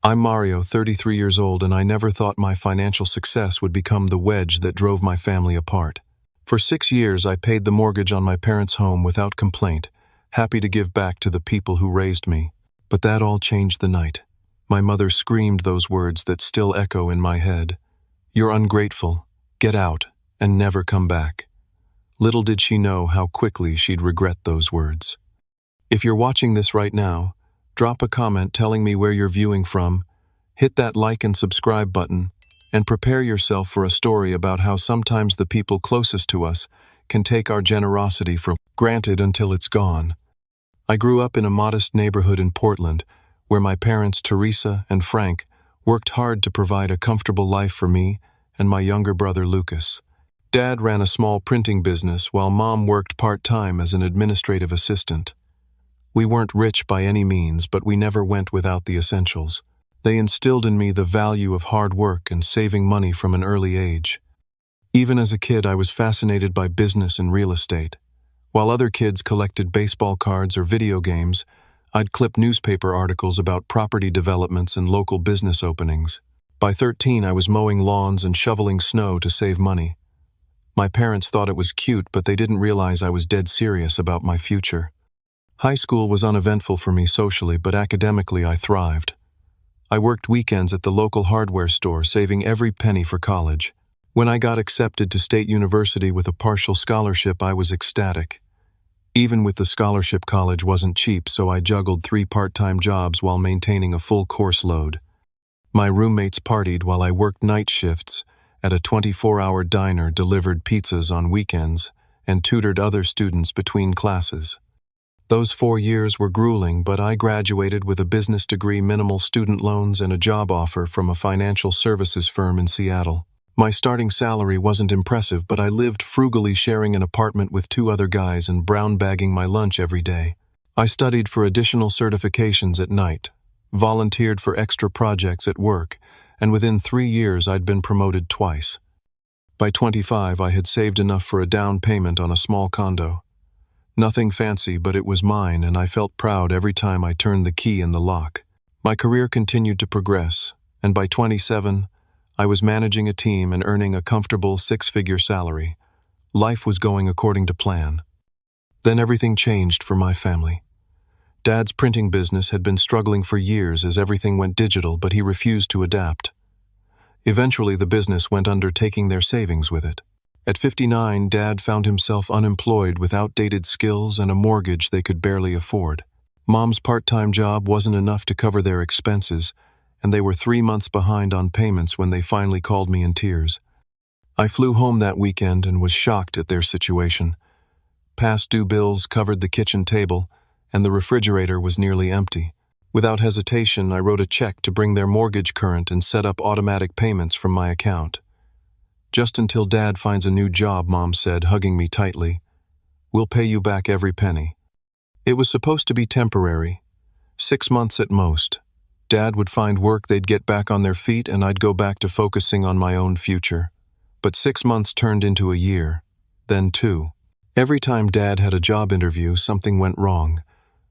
I'm Mario, 33 years old, and I never thought my financial success would become the wedge that drove my family apart. For 6 years, I paid the mortgage on my parents' home without complaint, happy to give back to the people who raised me. But that all changed the night. My mother screamed those words that still echo in my head. "You're ungrateful. Get out, and never come back." Little did she know how quickly she'd regret those words. If you're watching this right now, drop a comment telling me where you're viewing from, hit that like and subscribe button, and prepare yourself for a story about how sometimes the people closest to us can take our generosity for granted until it's gone. I grew up in a modest neighborhood in Portland, where my parents, Teresa and Frank, worked hard to provide a comfortable life for me and my younger brother, Lucas. Dad ran a small printing business while Mom worked part-time as an administrative assistant. We weren't rich by any means, but we never went without the essentials. They instilled in me the value of hard work and saving money from an early age. Even as a kid, I was fascinated by business and real estate. While other kids collected baseball cards or video games, I'd clip newspaper articles about property developments and local business openings. By 13, I was mowing lawns and shoveling snow to save money. My parents thought it was cute, but they didn't realize I was dead serious about my future. High school was uneventful for me socially, but academically I thrived. I worked weekends at the local hardware store, saving every penny for college. When I got accepted to State University with a partial scholarship, I was ecstatic. Even with the scholarship, college wasn't cheap, so I juggled 3 part-time jobs while maintaining a full course load. My roommates partied while I worked night shifts at a 24-hour diner, delivered pizzas on weekends, and tutored other students between classes. Those 4 years were grueling, but I graduated with a business degree, minimal student loans, and a job offer from a financial services firm in Seattle. My starting salary wasn't impressive, but I lived frugally, sharing an apartment with 2 other guys and brown bagging my lunch every day. I studied for additional certifications at night, volunteered for extra projects at work, and within 3 years I'd been promoted twice. By 25, I had saved enough for a down payment on a small condo. Nothing fancy, but it was mine, and I felt proud every time I turned the key in the lock. My career continued to progress, and by 27, I was managing a team and earning a comfortable 6-figure salary. Life was going according to plan. Then everything changed for my family. Dad's printing business had been struggling for years as everything went digital, but he refused to adapt. Eventually, the business went under, taking their savings with it. At 59, Dad found himself unemployed with outdated skills and a mortgage they could barely afford. Mom's part-time job wasn't enough to cover their expenses, and they were 3 months behind on payments when they finally called me in tears. I flew home that weekend and was shocked at their situation. Past due bills covered the kitchen table, and the refrigerator was nearly empty. Without hesitation, I wrote a check to bring their mortgage current and set up automatic payments from my account. "Just until Dad finds a new job," Mom said, hugging me tightly. "We'll pay you back every penny." It was supposed to be temporary, 6 months at most. Dad would find work, they'd get back on their feet, and I'd go back to focusing on my own future. But 6 months turned into a year, then 2. Every time Dad had a job interview, something went wrong.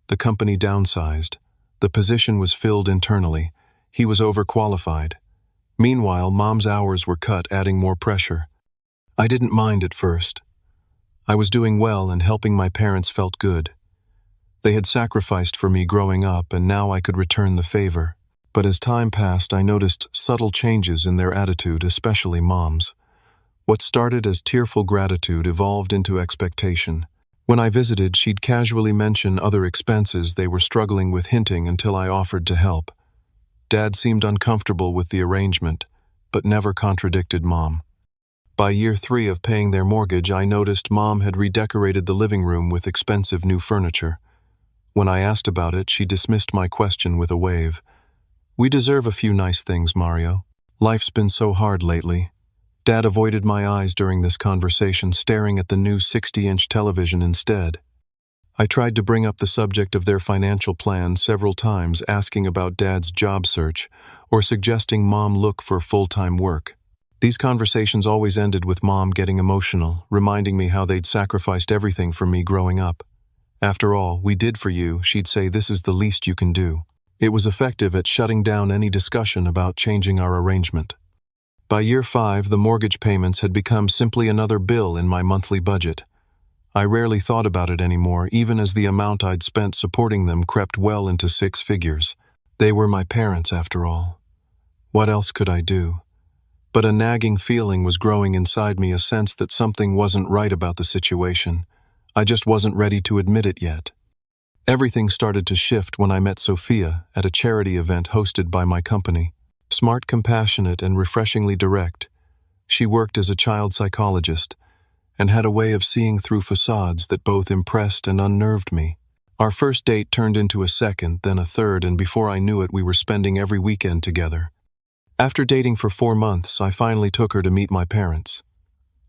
The company downsized. The position was filled internally. He was overqualified. Meanwhile, Mom's hours were cut, adding more pressure. I didn't mind at first. I was doing well, and helping my parents felt good. They had sacrificed for me growing up, and now I could return the favor. But as time passed, I noticed subtle changes in their attitude, especially Mom's. What started as tearful gratitude evolved into expectation. When I visited, she'd casually mention other expenses they were struggling with, hinting until I offered to help. Dad seemed uncomfortable with the arrangement, but never contradicted Mom. By year 3 of paying their mortgage, I noticed Mom had redecorated the living room with expensive new furniture. When I asked about it, she dismissed my question with a wave. "We deserve a few nice things, Mario. Life's been so hard lately." Dad avoided my eyes during this conversation, staring at the new 60-inch television instead. I tried to bring up the subject of their financial plan several times, asking about Dad's job search or suggesting Mom look for full-time work. These conversations always ended with Mom getting emotional, reminding me how they'd sacrificed everything for me growing up. "After all we did for you," she'd say, "this is the least you can do." It was effective at shutting down any discussion about changing our arrangement. By year 5, the mortgage payments had become simply another bill in my monthly budget. I rarely thought about it anymore, even as the amount I'd spent supporting them crept well into 6 figures. They were my parents, after all. What else could I do? But a nagging feeling was growing inside me, a sense that something wasn't right about the situation. I just wasn't ready to admit it yet. Everything started to shift when I met Sophia at a charity event hosted by my company. Smart, compassionate, and refreshingly direct, she worked as a child psychologist and had a way of seeing through facades that both impressed and unnerved me. Our first date turned into a second, then a third, and before I knew it, we were spending every weekend together. After dating for 4 months, I finally took her to meet my parents.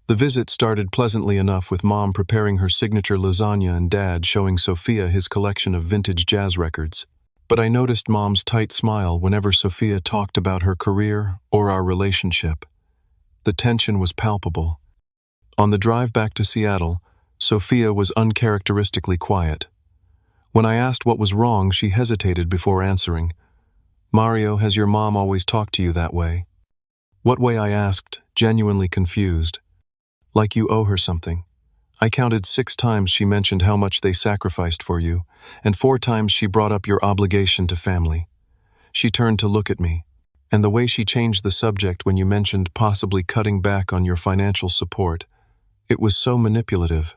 The visit started pleasantly enough, with Mom preparing her signature lasagna and Dad showing Sophia his collection of vintage jazz records. But I noticed Mom's tight smile whenever Sophia talked about her career or our relationship. The tension was palpable. On the drive back to Seattle, Sophia was uncharacteristically quiet. When I asked what was wrong, she hesitated before answering. "Mario, has your mom always talked to you that way?" "What way?" I asked, genuinely confused. "Like you owe her something. I counted 6 times she mentioned how much they sacrificed for you, and 4 times she brought up your obligation to family." She turned to look at me, and the way she changed the subject when you mentioned possibly cutting back on your financial support, it was so manipulative.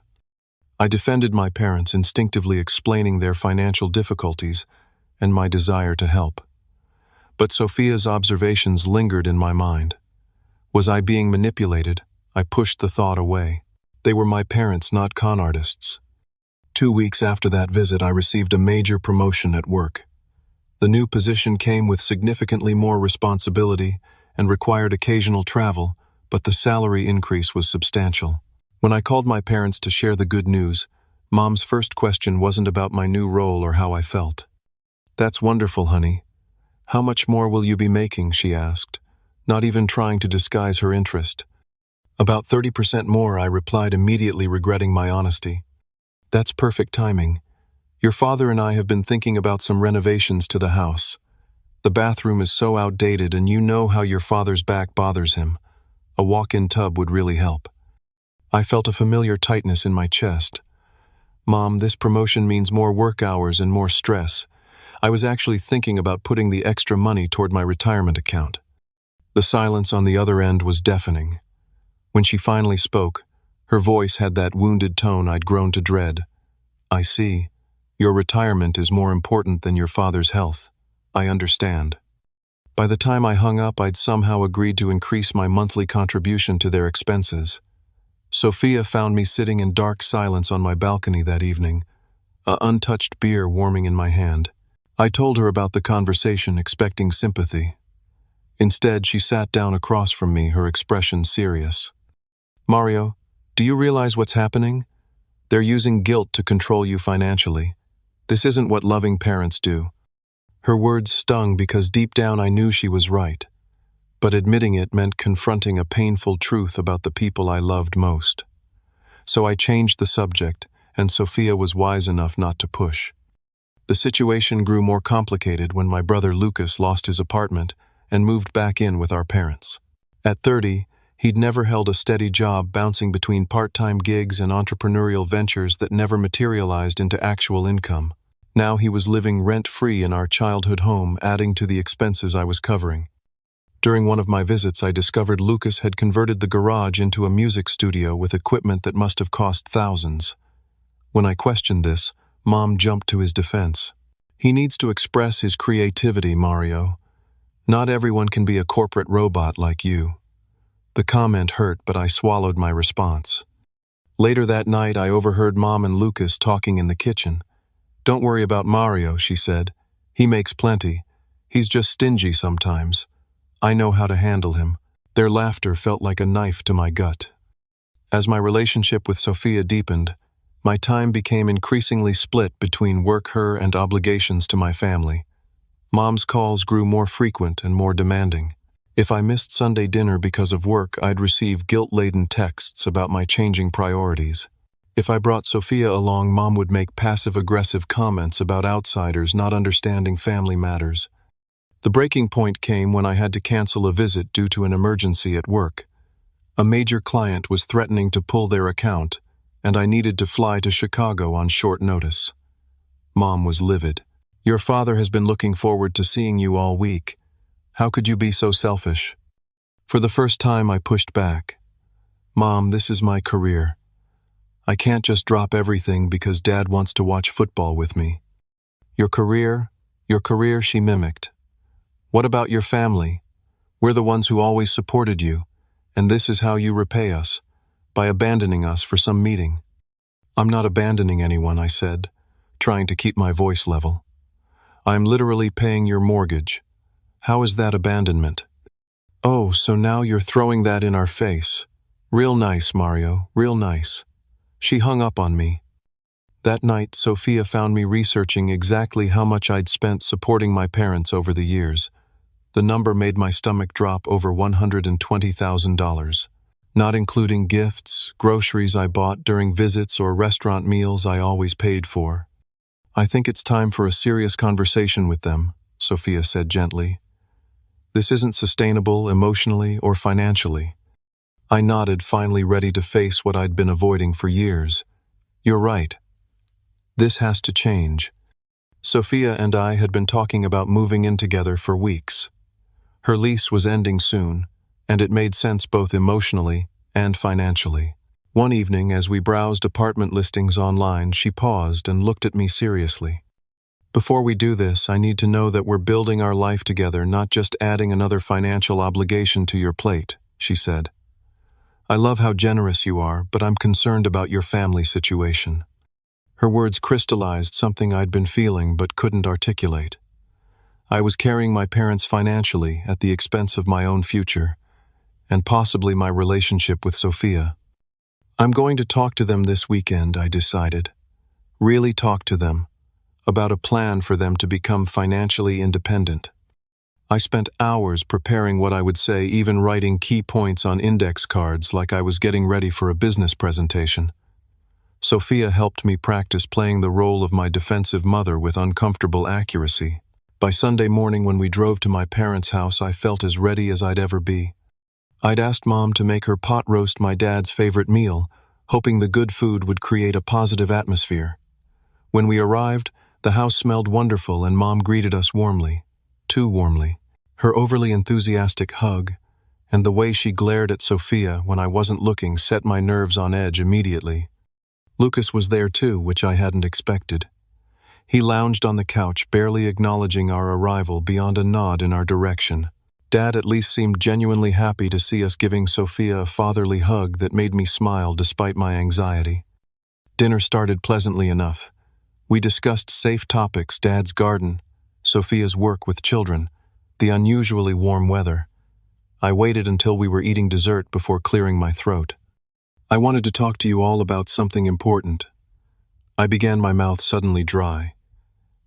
I defended my parents, instinctively explaining their financial difficulties and my desire to help. But Sophia's observations lingered in my mind. Was I being manipulated? I pushed the thought away. They were my parents, not con artists. 2 weeks after that visit, I received a major promotion at work. The new position came with significantly more responsibility and required occasional travel, but the salary increase was substantial. When I called my parents to share the good news, Mom's first question wasn't about my new role or how I felt. "That's wonderful, honey. How much more will you be making?" she asked, not even trying to disguise her interest. "About 30% more," I replied, immediately regretting my honesty. "That's perfect timing. Your father and I have been thinking about some renovations to the house. The bathroom is so outdated, and you know how your father's back bothers him. A walk-in tub would really help." I felt a familiar tightness in my chest. "Mom, this promotion means more work hours and more stress. I was actually thinking about putting the extra money toward my retirement account." The silence on the other end was deafening. When she finally spoke, her voice had that wounded tone I'd grown to dread. "I see. Your retirement is more important than your father's health. I understand." By the time I hung up, I'd somehow agreed to increase my monthly contribution to their expenses. Sophia found me sitting in dark silence on my balcony that evening, a untouched beer warming in my hand. I told her about the conversation, expecting sympathy. Instead, she sat down across from me, her expression serious. "Mario, do you realize what's happening? They're using guilt to control you financially. This isn't what loving parents do." Her words stung because deep down I knew she was right. But admitting it meant confronting a painful truth about the people I loved most. So I changed the subject, and Sophia was wise enough not to push. The situation grew more complicated when my brother Lucas lost his apartment and moved back in with our parents. At 30, he'd never held a steady job, bouncing between part-time gigs and entrepreneurial ventures that never materialized into actual income. Now he was living rent-free in our childhood home, adding to the expenses I was covering. During one of my visits, I discovered Lucas had converted the garage into a music studio with equipment that must have cost thousands. When I questioned this, Mom jumped to his defense. "He needs to express his creativity, Mario. Not everyone can be a corporate robot like you." The comment hurt, but I swallowed my response. Later that night, I overheard Mom and Lucas talking in the kitchen. "Don't worry about Mario," she said. "He makes plenty. He's just stingy sometimes. I know how to handle him." Their laughter felt like a knife to my gut. As my relationship with Sophia deepened, my time became increasingly split between work, her, and obligations to my family. Mom's calls grew more frequent and more demanding. If I missed Sunday dinner because of work, I'd receive guilt-laden texts about my changing priorities. If I brought Sophia along, Mom would make passive-aggressive comments about outsiders not understanding family matters. The breaking point came when I had to cancel a visit due to an emergency at work. A major client was threatening to pull their account, and I needed to fly to Chicago on short notice. Mom was livid. "Your father has been looking forward to seeing you all week. How could you be so selfish?" For the first time, I pushed back. "Mom, this is my career. I can't just drop everything because Dad wants to watch football with me." Your career, she mimicked. "What about your family? We're the ones who always supported you, and this is how you repay us, by abandoning us for some meeting." "I'm not abandoning anyone," I said, trying to keep my voice level. "I'm literally paying your mortgage. How is that abandonment?" "Oh, so now you're throwing that in our face. Real nice, Mario, real nice." She hung up on me. That night, Sophia found me researching exactly how much I'd spent supporting my parents over the years. The number made my stomach drop over $120,000, not including gifts, groceries I bought during visits, or restaurant meals I always paid for. "I think it's time for a serious conversation with them," Sophia said gently. "This isn't sustainable emotionally or financially." I nodded, finally ready to face what I'd been avoiding for years. "You're right. This has to change." Sophia and I had been talking about moving in together for weeks. Her lease was ending soon, and it made sense both emotionally and financially. One evening, as we browsed apartment listings online, she paused and looked at me seriously. "Before we do this, I need to know that we're building our life together, not just adding another financial obligation to your plate," she said. "I love how generous you are, but I'm concerned about your family situation." Her words crystallized something I'd been feeling but couldn't articulate. I was carrying my parents financially at the expense of my own future, and possibly my relationship with Sophia. "I'm going to talk to them this weekend," I decided. Really talk to them, about a plan for them to become financially independent. I spent hours preparing what I would say, even writing key points on index cards like I was getting ready for a business presentation. Sophia helped me practice playing the role of my defensive mother with uncomfortable accuracy. By Sunday morning, when we drove to my parents' house, I felt as ready as I'd ever be. I'd asked Mom to make her pot roast, my dad's favorite meal, hoping the good food would create a positive atmosphere. When we arrived, the house smelled wonderful and Mom greeted us warmly. Too warmly. Her overly enthusiastic hug, and the way she glared at Sophia when I wasn't looking, set my nerves on edge immediately. Lucas was there too, which I hadn't expected. He lounged on the couch, barely acknowledging our arrival beyond a nod in our direction. Dad at least seemed genuinely happy to see us, giving Sophia a fatherly hug that made me smile despite my anxiety. Dinner started pleasantly enough. We discussed safe topics: Dad's garden, Sophia's work with children, the unusually warm weather. I waited until we were eating dessert before clearing my throat. "I wanted to talk to you all about something important." I began, my mouth suddenly dry.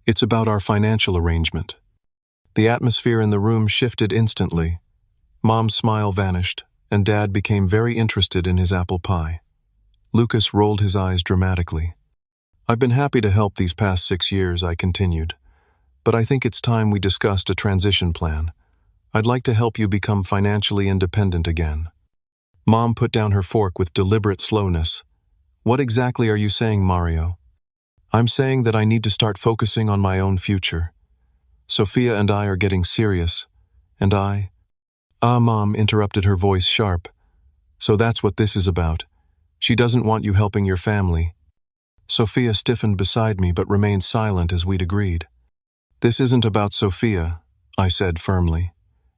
"It's about our financial arrangement." The atmosphere in the room shifted instantly. Mom's smile vanished, and Dad became very interested in his apple pie. Lucas rolled his eyes dramatically. "I've been happy to help these past 6 years," I continued, "but I think it's time we discussed a transition plan. I'd like to help you become financially independent again." Mom put down her fork with deliberate slowness. "What exactly are you saying, Mario?" "I'm saying that I need to start focusing on my own future. Sophia and I are getting serious, and I—" "Ah," Mom interrupted, her voice sharp. "So that's what this is about. She doesn't want you helping your family." Sophia stiffened beside me but remained silent as we'd agreed. "This isn't about Sophia," I said firmly.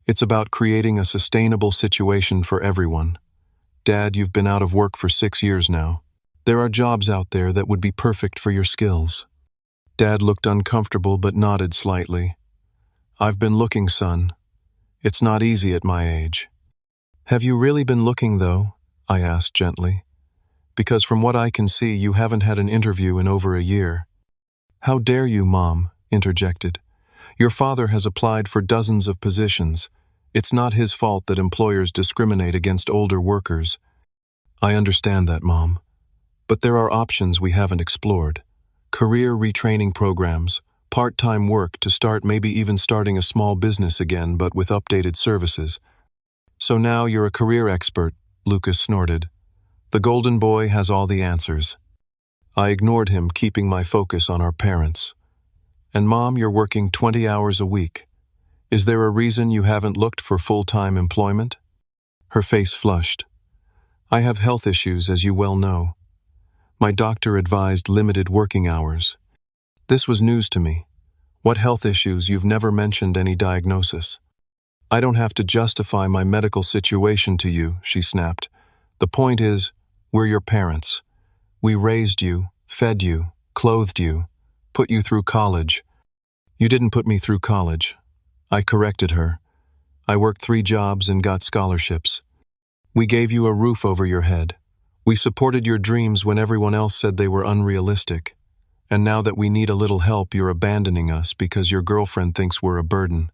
"It's about creating a sustainable situation for everyone. Dad, you've been out of work for 6 years now. There are jobs out there that would be perfect for your skills." Dad looked uncomfortable but nodded slightly. "I've been looking, son. It's not easy at my age." "Have you really been looking, though?" I asked gently. "Because from what I can see, you haven't had an interview in over a year." "How dare you," Mom interjected. "Your father has applied for dozens of positions. It's not his fault that employers discriminate against older workers." "I understand that, Mom. But there are options we haven't explored. Career retraining programs, part-time work to start, maybe even starting a small business again but with updated services. So now you're a career expert, Lucas snorted. The golden boy has all the answers. I ignored him, keeping my focus on our parents. And Mom, you're working 20 hours a week. Is there a reason you haven't looked for full-time employment? Her face flushed. I have health issues, as you well know. My doctor advised limited working hours. This was news to me. What health issues? You've never mentioned any diagnosis. I don't have to justify my medical situation to you, she snapped. The point is, we're your parents. We raised you, fed you, clothed you, put you through college. You didn't put me through college. I corrected her. I worked 3 jobs and got scholarships. We gave you a roof over your head. We supported your dreams when everyone else said they were unrealistic. And now that we need a little help, you're abandoning us because your girlfriend thinks we're a burden.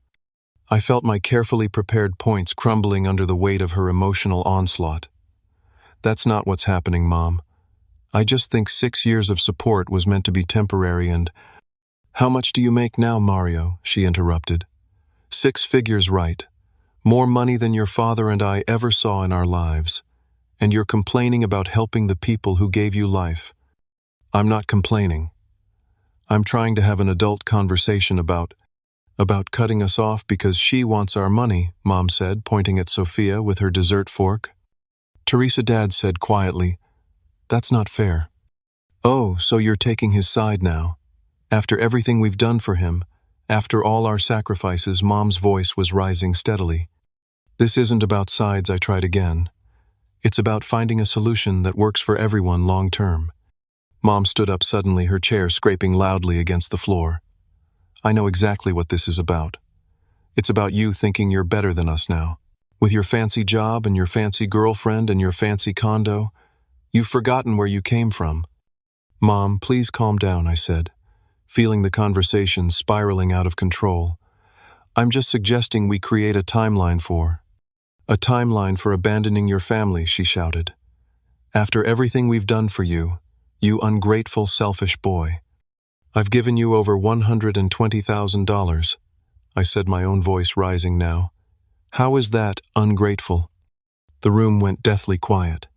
I felt my carefully prepared points crumbling under the weight of her emotional onslaught. That's not what's happening, Mom. I just think 6 years of support was meant to be temporary and— How much do you make now, Mario? She interrupted. 6 figures, right? More money than your father and I ever saw in our lives. And you're complaining about helping the people who gave you life. I'm not complaining. I'm trying to have an adult conversation about cutting us off because she wants our money, Mom said, pointing at Sophia with her dessert fork. Teresa, Dad said quietly, That's not fair. Oh, so you're taking his side now. After everything we've done for him, after all our sacrifices, Mom's voice was rising steadily. This isn't about sides, I tried again. It's about finding a solution that works for everyone long term. Mom stood up suddenly, her chair scraping loudly against the floor. I know exactly what this is about. It's about you thinking you're better than us now. With your fancy job and your fancy girlfriend and your fancy condo, you've forgotten where you came from. Mom, please calm down, I said, feeling the conversation spiraling out of control. I'm just suggesting we create a timeline for abandoning your family, she shouted. After everything we've done for you, you ungrateful, selfish boy. I've given you over $120,000, I said, my own voice rising now. How is that ungrateful? The room went deathly quiet.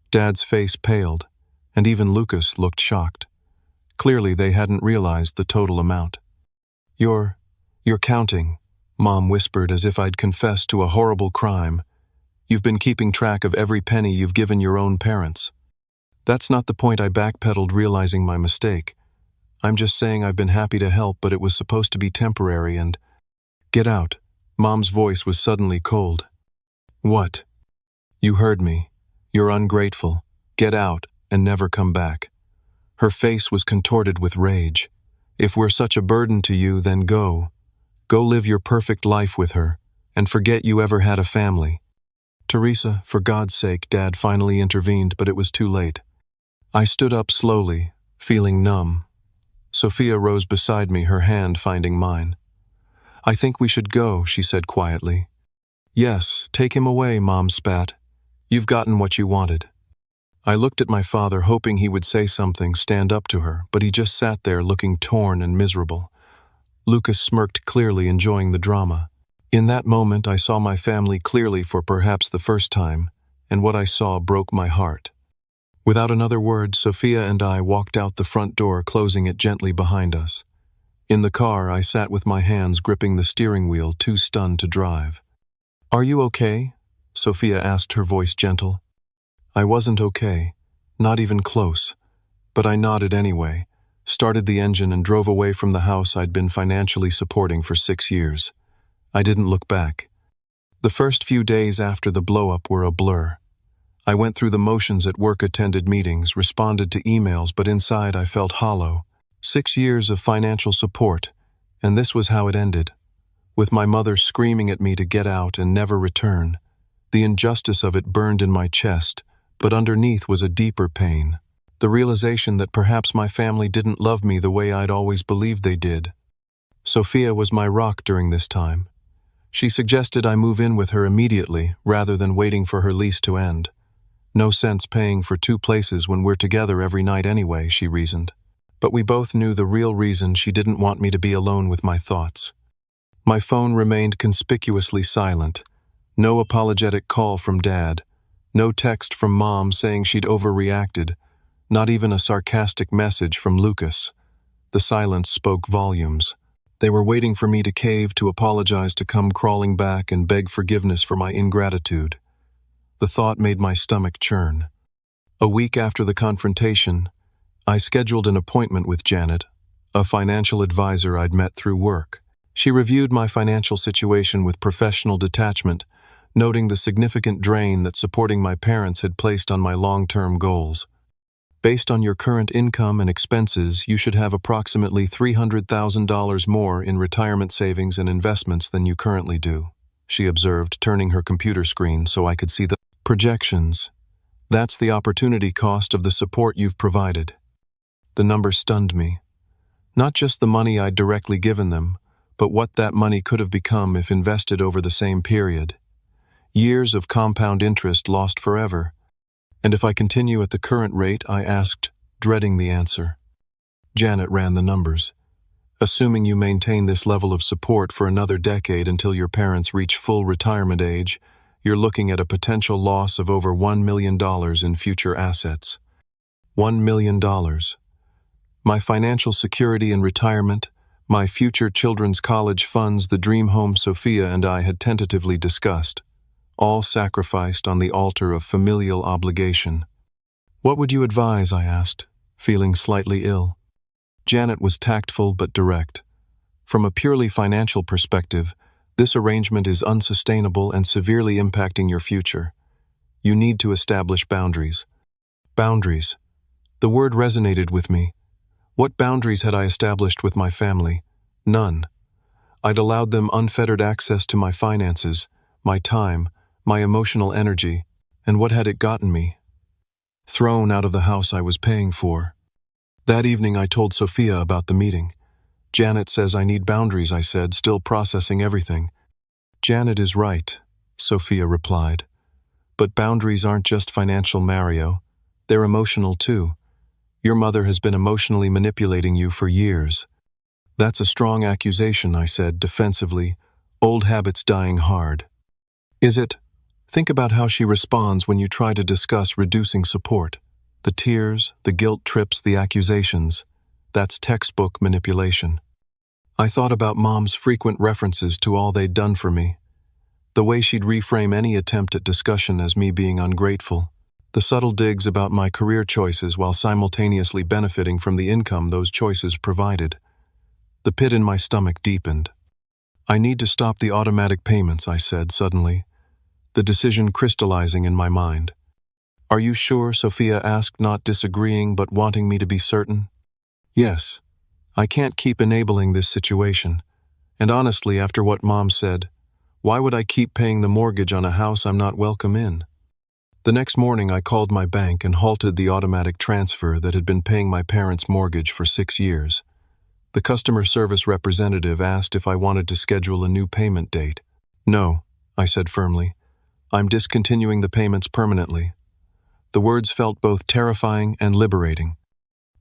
Dad's face paled, and even Lucas looked shocked. Clearly they hadn't realized the total amount. You're counting, Mom whispered as if I'd confessed to a horrible crime. You've been keeping track of every penny you've given your own parents. That's not the point, I backpedaled, realizing my mistake. I'm just saying I've been happy to help, but it was supposed to be temporary and— Get out. Mom's voice was suddenly cold. What? You heard me. You're ungrateful. Get out and never come back. Her face was contorted with rage. If we're such a burden to you, then go. Go live your perfect life with her, and forget you ever had a family. Teresa, for God's sake, Dad finally intervened, but it was too late. I stood up slowly, feeling numb. Sophia rose beside me, her hand finding mine. I think we should go, she said quietly. Yes, take him away, Mom spat. You've gotten what you wanted. I looked at my father, hoping he would say something, stand up to her, but he just sat there looking torn and miserable. Lucas smirked, clearly enjoying the drama. In that moment, I saw my family clearly for perhaps the first time, and what I saw broke my heart. Without another word, Sophia and I walked out the front door, closing it gently behind us. In the car, I sat with my hands gripping the steering wheel, too stunned to drive. Are you okay? Sophia asked, her voice gentle. I wasn't okay, not even close, but I nodded anyway, started the engine and drove away from the house I'd been financially supporting for 6 years. I didn't look back. The first few days after the blow-up were a blur. I went through the motions at work, attended meetings, responded to emails, but inside I felt hollow. 6 years of financial support, and this was how it ended. With my mother screaming at me to get out and never return. The injustice of it burned in my chest, but underneath was a deeper pain. The realization that perhaps my family didn't love me the way I'd always believed they did. Sophia was my rock during this time. She suggested I move in with her immediately rather than waiting for her lease to end. No sense paying for two places when we're together every night anyway, she reasoned. But we both knew the real reason she didn't want me to be alone with my thoughts. My phone remained conspicuously silent. No apologetic call from Dad. No text from Mom saying she'd overreacted. Not even a sarcastic message from Lucas. The silence spoke volumes. They were waiting for me to cave, to apologize, to come crawling back and beg forgiveness for my ingratitude. The thought made my stomach churn. A week after the confrontation, I scheduled an appointment with Janet, a financial advisor I'd met through work. She reviewed my financial situation with professional detachment, noting the significant drain that supporting my parents had placed on my long-term goals. Based on your current income and expenses, you should have approximately $300,000 more in retirement savings and investments than you currently do, she observed, turning her computer screen so I could see the projections. That's the opportunity cost of the support you've provided. The number stunned me. Not just the money I'd directly given them, but what that money could have become if invested over the same period. Years of compound interest lost forever. And if I continue at the current rate, I asked, dreading the answer. Janet ran the numbers. Assuming you maintain this level of support for another decade until your parents reach full retirement age, you're looking at a potential loss of over $1 million in future assets. $1 million. My financial security in retirement, my future children's college funds, the dream home Sophia and I had tentatively discussed, all sacrificed on the altar of familial obligation. What would you advise? I asked, feeling slightly ill. Janet was tactful but direct. From a purely financial perspective, this arrangement is unsustainable and severely impacting your future. You need to establish boundaries. Boundaries. The word resonated with me. What boundaries had I established with my family? None. I'd allowed them unfettered access to my finances, my time, my emotional energy, and what had it gotten me? Thrown out of the house I was paying for. That evening I told Sophia about the meeting. Janet says I need boundaries, I said, still processing everything. Janet is right, Sophia replied. But boundaries aren't just financial, Mario. They're emotional too. Your mother has been emotionally manipulating you for years. That's a strong accusation, I said defensively, old habits dying hard. Is it? Think about how she responds when you try to discuss reducing support. The tears, the guilt trips, the accusations. That's textbook manipulation. I thought about Mom's frequent references to all they'd done for me. The way she'd reframe any attempt at discussion as me being ungrateful. The subtle digs about my career choices while simultaneously benefiting from the income those choices provided. The pit in my stomach deepened. I need to stop the automatic payments, I said suddenly, the decision crystallizing in my mind. Are you sure? Sophia asked, not disagreeing but wanting me to be certain. Yes. I can't keep enabling this situation. And honestly, after what Mom said, why would I keep paying the mortgage on a house I'm not welcome in? The next morning I called my bank and halted the automatic transfer that had been paying my parents' mortgage for 6 years. The customer service representative asked if I wanted to schedule a new payment date. No, I said firmly. I'm discontinuing the payments permanently. The words felt both terrifying and liberating.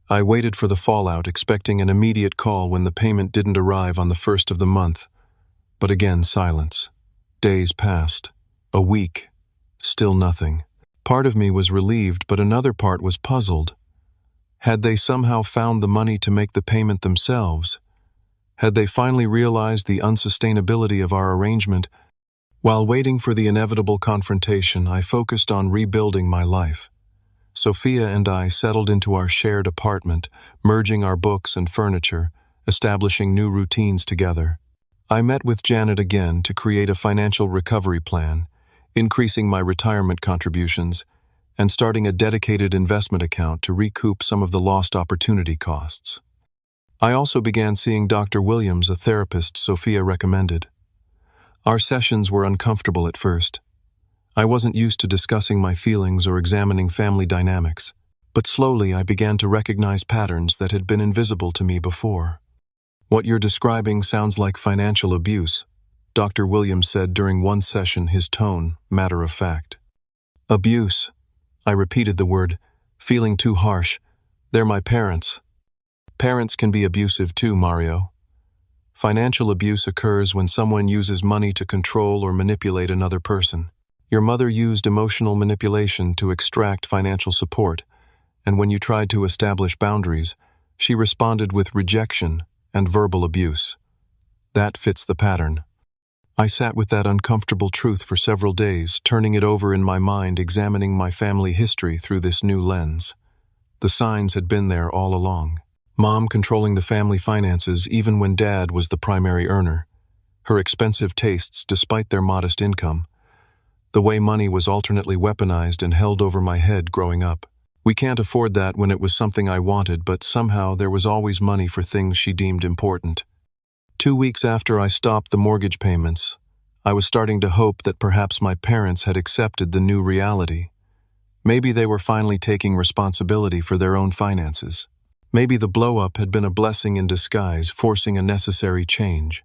I waited for the fallout, expecting an immediate call when the payment didn't arrive on the first of the month. But again, silence. Days passed. A week. Still nothing. Part of me was relieved, but another part was puzzled. Had they somehow found the money to make the payment themselves? Had they finally realized the unsustainability of our arrangement? While waiting for the inevitable confrontation, I focused on rebuilding my life. Sophia and I settled into our shared apartment, merging our books and furniture, establishing new routines together. I met with Janet again to create a financial recovery plan, increasing my retirement contributions, and starting a dedicated investment account to recoup some of the lost opportunity costs. I also began seeing Dr. Williams, a therapist Sophia recommended. Our sessions were uncomfortable at first. I wasn't used to discussing my feelings or examining family dynamics, but slowly I began to recognize patterns that had been invisible to me before. What you're describing sounds like financial abuse, Dr. Williams said during one session, his tone matter of fact. Abuse, I repeated the word, feeling too harsh. They're my parents. Parents can be abusive too, Mario. Financial abuse occurs when someone uses money to control or manipulate another person. Your mother used emotional manipulation to extract financial support, and when you tried to establish boundaries, she responded with rejection and verbal abuse. That fits the pattern. I sat with that uncomfortable truth for several days, turning it over in my mind, examining my family history through this new lens. The signs had been there all along. Mom controlling the family finances even when Dad was the primary earner. Her expensive tastes despite their modest income. The way money was alternately weaponized and held over my head growing up. We can't afford that when it was something I wanted, but somehow there was always money for things she deemed important. 2 weeks after I stopped the mortgage payments, I was starting to hope that perhaps my parents had accepted the new reality. Maybe they were finally taking responsibility for their own finances. Maybe the blow-up had been a blessing in disguise, forcing a necessary change.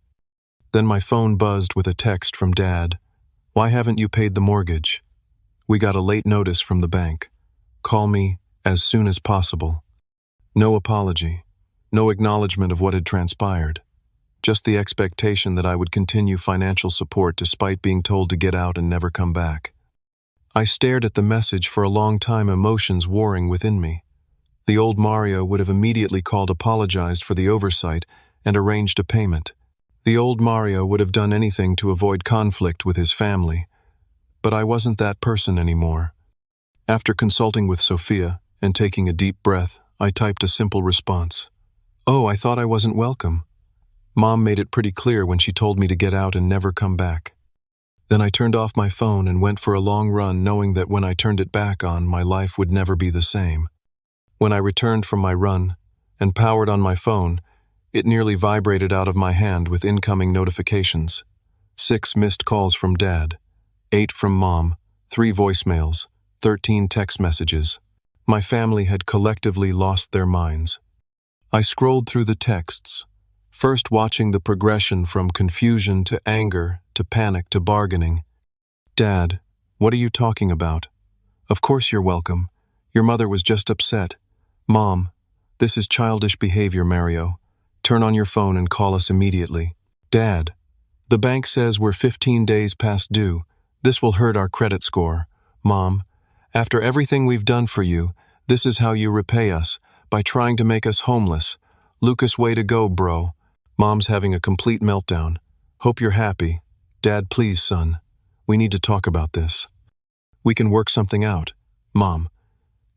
Then my phone buzzed with a text from Dad. "Why haven't you paid the mortgage? We got a late notice from the bank. Call me as soon as possible." No apology, no acknowledgement of what had transpired. Just the expectation that I would continue financial support despite being told to get out and never come back. I stared at the message for a long time, emotions warring within me. The old Mario would have immediately apologized for the oversight and arranged a payment. The old Mario would have done anything to avoid conflict with his family. But I wasn't that person anymore. After consulting with Sophia and taking a deep breath, I typed a simple response. "Oh, I thought I wasn't welcome." Mom made it pretty clear when she told me to get out and never come back. Then I turned off my phone and went for a long run, knowing that when I turned it back on, my life would never be the same. When I returned from my run and powered on my phone, it nearly vibrated out of my hand with incoming notifications. 6 missed calls from Dad, 8 from Mom, 3 voicemails, 13 text messages. My family had collectively lost their minds. I scrolled through the texts, first watching the progression from confusion to anger to panic to bargaining. "Dad, what are you talking about? Of course you're welcome. Your mother was just upset. Mom, this is childish behavior, Mario. Turn on your phone and call us immediately. Dad, the bank says we're 15 days past due. This will hurt our credit score. Mom, after everything we've done for you, this is how you repay us, by trying to make us homeless. Lucas, way to go, bro." Mom's having a complete meltdown. "Hope you're happy. Dad, please, son. We need to talk about this. We can work something out. Mom,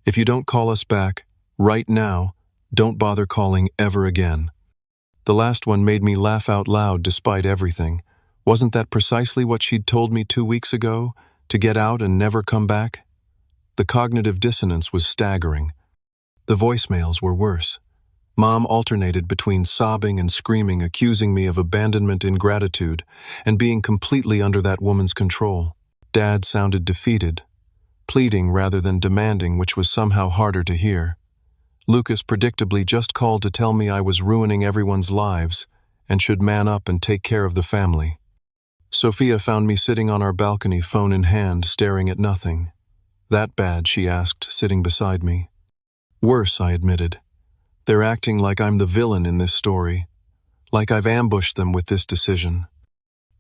if you don't call us back, right now, don't bother calling ever again." The last one made me laugh out loud despite everything. Wasn't that precisely what she'd told me 2 weeks ago? To get out and never come back? The cognitive dissonance was staggering. The voicemails were worse. Mom alternated between sobbing and screaming, accusing me of abandonment, ingratitude, and being completely under that woman's control. Dad sounded defeated, pleading rather than demanding, which was somehow harder to hear. Lucas predictably just called to tell me I was ruining everyone's lives and should man up and take care of the family. Sophia found me sitting on our balcony, phone in hand, staring at nothing. "That bad?" she asked, sitting beside me. "Worse," I admitted. "They're acting like I'm the villain in this story, like I've ambushed them with this decision."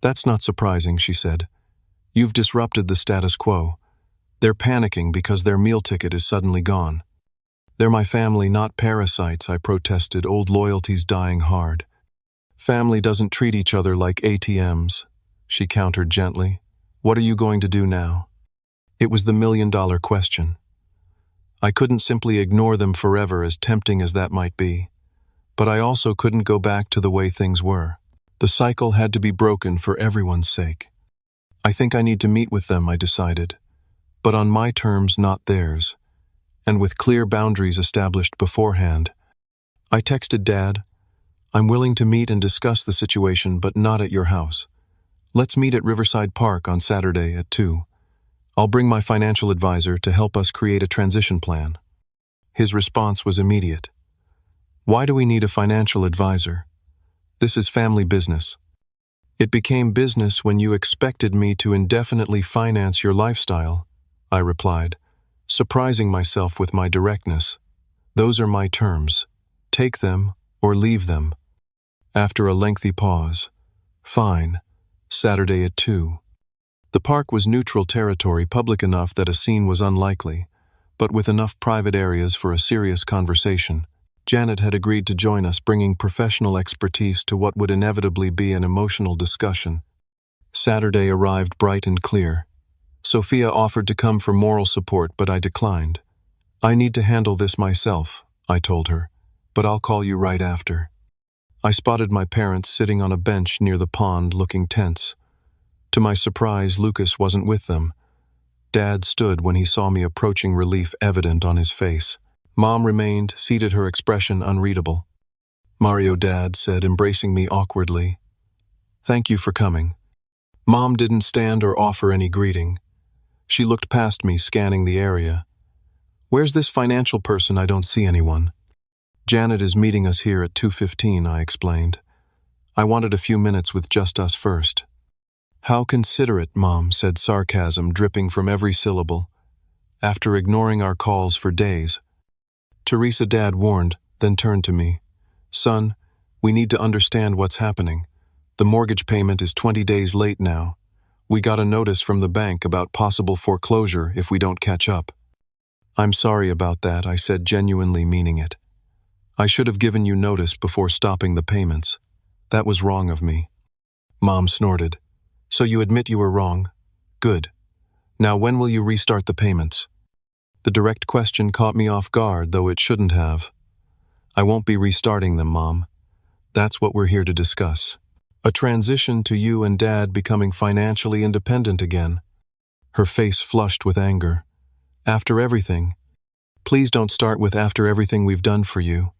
"That's not surprising," she said. "You've disrupted the status quo. They're panicking because their meal ticket is suddenly gone." "They're my family, not parasites," I protested, old loyalties dying hard. "Family doesn't treat each other like ATMs," she countered gently. "What are you going to do now?" It was the million-dollar question. I couldn't simply ignore them forever, as tempting as that might be. But I also couldn't go back to the way things were. The cycle had to be broken for everyone's sake. "I think I need to meet with them," I decided. But on my terms, not theirs. And with clear boundaries established beforehand. I texted Dad, "I'm willing to meet and discuss the situation, but not at your house. Let's meet at Riverside Park on Saturday at 2. I'll bring my financial advisor to help us create a transition plan." His response was immediate. "Why do we need a financial advisor? This is family business." "It became business when you expected me to indefinitely finance your lifestyle," I replied. surprising myself with my directness. Those are my terms. Take them or leave them. After a lengthy pause, fine, Saturday at 2. The park was neutral territory, public enough that a scene was unlikely, but with enough private areas for a serious conversation. Janet had agreed to join us, bringing professional expertise to what would inevitably be an emotional discussion. Saturday arrived bright and clear. Sophia offered to come for moral support, but I declined. I need to handle this myself, I told her, but I'll call you right after. I spotted my parents sitting on a bench near the pond, looking tense. To my surprise, Lucas wasn't with them. Dad stood when he saw me approaching, relief evident on his face. Mom remained, seated, her expression unreadable. Mario, Dad said, embracing me awkwardly. Thank you for coming. Mom didn't stand or offer any greeting. She looked past me, scanning the area. Where's this financial person? I don't see anyone. Janet is meeting us here at 2:15, I explained. I wanted a few minutes with just us first. How considerate, Mom said, sarcasm dripping from every syllable. After ignoring our calls for days. Teresa, Dad warned, then turned to me. Son, we need to understand what's happening. The mortgage payment is 20 days late now. We got a notice from the bank about possible foreclosure if we don't catch up. I'm sorry about that, I said, genuinely meaning it. I should have given you notice before stopping the payments. That was wrong of me. Mom snorted. So you admit you were wrong? Good. Now when will you restart the payments? The direct question caught me off guard, though it shouldn't have. I won't be restarting them, Mom. That's what we're here to discuss. A transition to you and Dad becoming financially independent again. Her face flushed with anger. After everything. Please don't start with after everything we've done for you.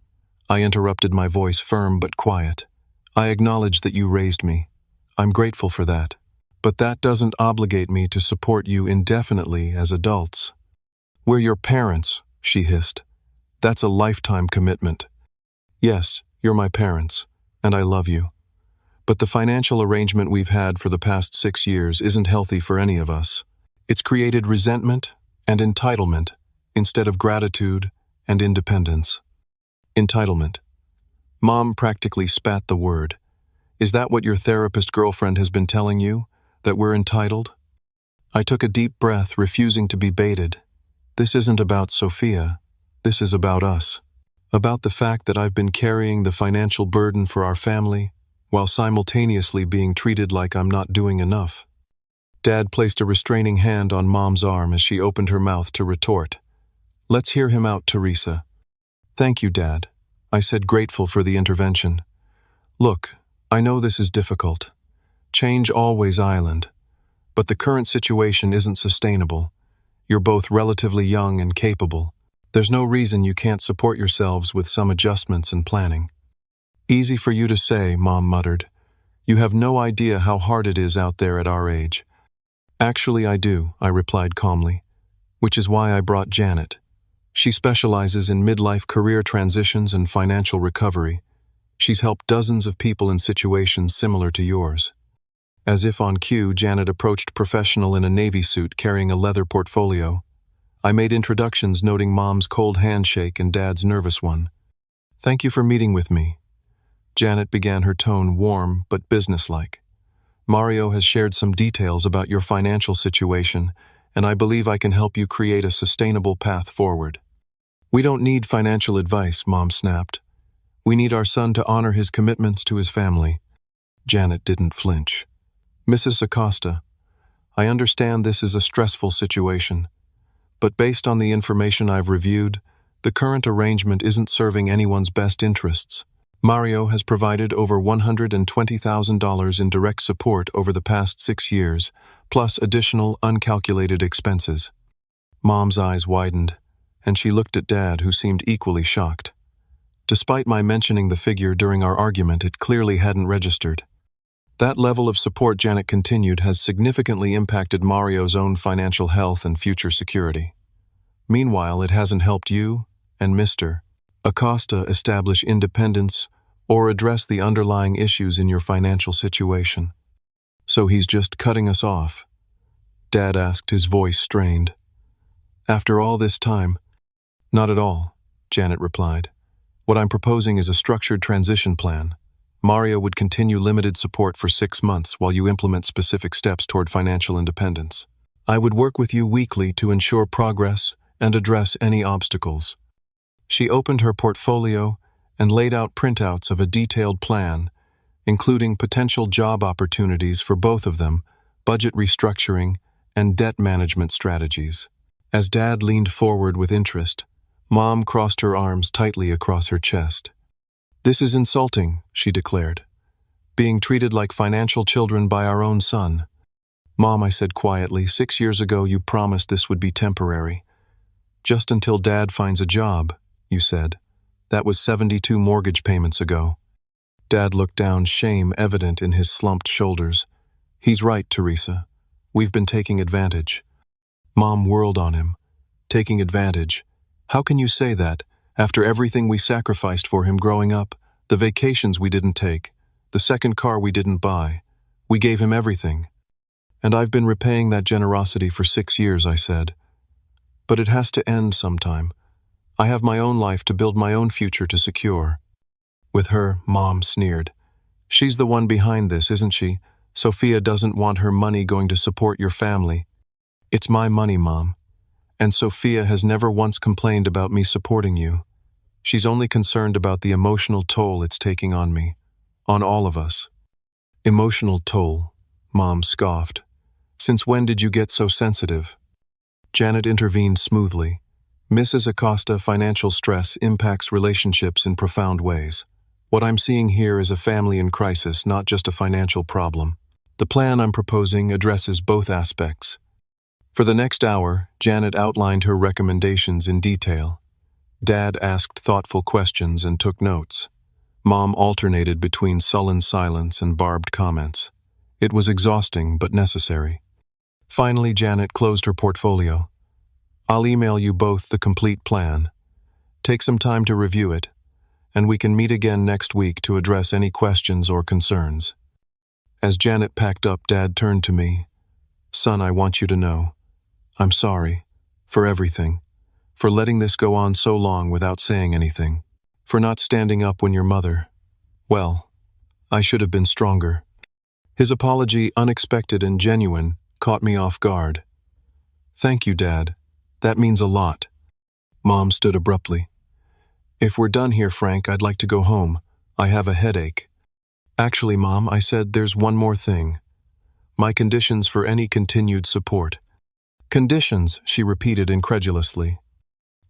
I interrupted, my voice firm but quiet. I acknowledge that you raised me. I'm grateful for that. But that doesn't obligate me to support you indefinitely as adults. We're your parents, she hissed. That's a lifetime commitment. Yes, you're my parents, and I love you. But the financial arrangement we've had for the past 6 years isn't healthy for any of us. It's created resentment and entitlement instead of gratitude and independence. Entitlement. Mom practically spat the word. Is that what your therapist girlfriend has been telling you? That we're entitled? I took a deep breath, refusing to be baited. This isn't about Sophia. This is about us. About the fact that I've been carrying the financial burden for our family, while simultaneously being treated like I'm not doing enough. Dad placed a restraining hand on Mom's arm as she opened her mouth to retort. Let's hear him out, Teresa. Thank you, Dad, I said, grateful for the intervention. Look, I know this is difficult. Change always island. But the current situation isn't sustainable. You're both relatively young and capable. There's no reason you can't support yourselves with some adjustments and planning. Easy for you to say, Mom muttered. You have no idea how hard it is out there at our age. Actually, I do, I replied calmly, which is why I brought Janet. She specializes in midlife career transitions and financial recovery. She's helped dozens of people in situations similar to yours. As if on cue, Janet approached, professional in a navy suit carrying a leather portfolio. I made introductions, noting Mom's cold handshake and Dad's nervous one. Thank you for meeting with me. Janet began, her tone warm but businesslike. Mario has shared some details about your financial situation, and I believe I can help you create a sustainable path forward. We don't need financial advice, Mom snapped. We need our son to honor his commitments to his family. Janet didn't flinch. Mrs. Acosta, I understand this is a stressful situation, but based on the information I've reviewed, the current arrangement isn't serving anyone's best interests. Mario has provided over $120,000 in direct support over the past 6 years, plus additional uncalculated expenses. Mom's eyes widened, and she looked at Dad, who seemed equally shocked. Despite my mentioning the figure during our argument, it clearly hadn't registered. That level of support, Janet continued, has significantly impacted Mario's own financial health and future security. Meanwhile, it hasn't helped you and Mr. Acosta establish independence or address the underlying issues in your financial situation. So he's just cutting us off? Dad asked, his voice strained. After all this time? Not at all, Janet replied. What I'm proposing is a structured transition plan. Mario would continue limited support for 6 months while you implement specific steps toward financial independence. I would work with you weekly to ensure progress and address any obstacles. She opened her portfolio and laid out printouts of a detailed plan, including potential job opportunities for both of them, budget restructuring, and debt management strategies. As Dad leaned forward with interest, Mom crossed her arms tightly across her chest. "This is insulting," she declared. "Being treated like financial children by our own son." "Mom," I said quietly, "6 years ago you promised this would be temporary. Just until Dad finds a job, you said. That was 72 mortgage payments ago." Dad looked down, shame evident in his slumped shoulders. "He's right, Teresa. We've been taking advantage." Mom whirled on him. "Taking advantage? How can you say that, after everything we sacrificed for him growing up, the vacations we didn't take, the second car we didn't buy? We gave him everything. And I've been repaying that generosity for 6 years," I said. "But it has to end sometime. I have my own life to build, my own future to secure." With her, Mom sneered. "She's the one behind this, isn't she? Sophia doesn't want her money going to support your family." "It's my money, Mom. And Sophia has never once complained about me supporting you. She's only concerned about the emotional toll it's taking on me, on all of us." "Emotional toll," Mom scoffed. "Since when did you get so sensitive?" Janet intervened smoothly. "Mrs. Acosta, financial stress impacts relationships in profound ways. What I'm seeing here is a family in crisis, not just a financial problem. The plan I'm proposing addresses both aspects." For the next hour, Janet outlined her recommendations in detail. Dad asked thoughtful questions and took notes. Mom alternated between sullen silence and barbed comments. It was exhausting but necessary. Finally, Janet closed her portfolio. "I'll email you both the complete plan. Take some time to review it, and we can meet again next week to address any questions or concerns." As Janet packed up, Dad turned to me. "Son, I want you to know. I'm sorry. For everything. For letting this go on so long without saying anything. For not standing up when your mother... Well, I should have been stronger." His apology, unexpected and genuine, caught me off guard. "Thank you, Dad. That means a lot." Mom stood abruptly. "If we're done here, Frank, I'd like to go home. I have a headache." "Actually, Mom," I said, "there's one more thing. My conditions for any continued support." "Conditions," she repeated incredulously.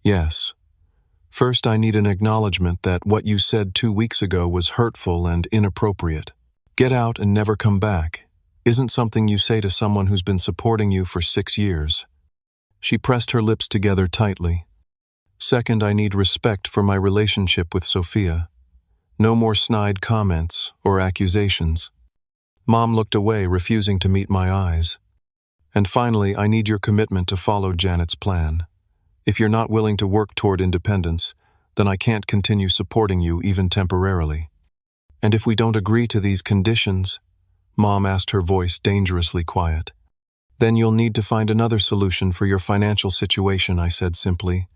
"Yes. First, I need an acknowledgement that what you said 2 weeks ago was hurtful and inappropriate. Get out and never come back isn't something you say to someone who's been supporting you for 6 years. She pressed her lips together tightly. Second, I need respect for my relationship with Sophia. No more snide comments or accusations. Mom looked away, refusing to meet my eyes. And finally, I need your commitment to follow Janet's plan. If you're not willing to work toward independence, then I can't continue supporting you even temporarily. And if we don't agree to these conditions, Mom asked, her voice dangerously quiet. Then you'll need to find another solution for your financial situation, I said simply.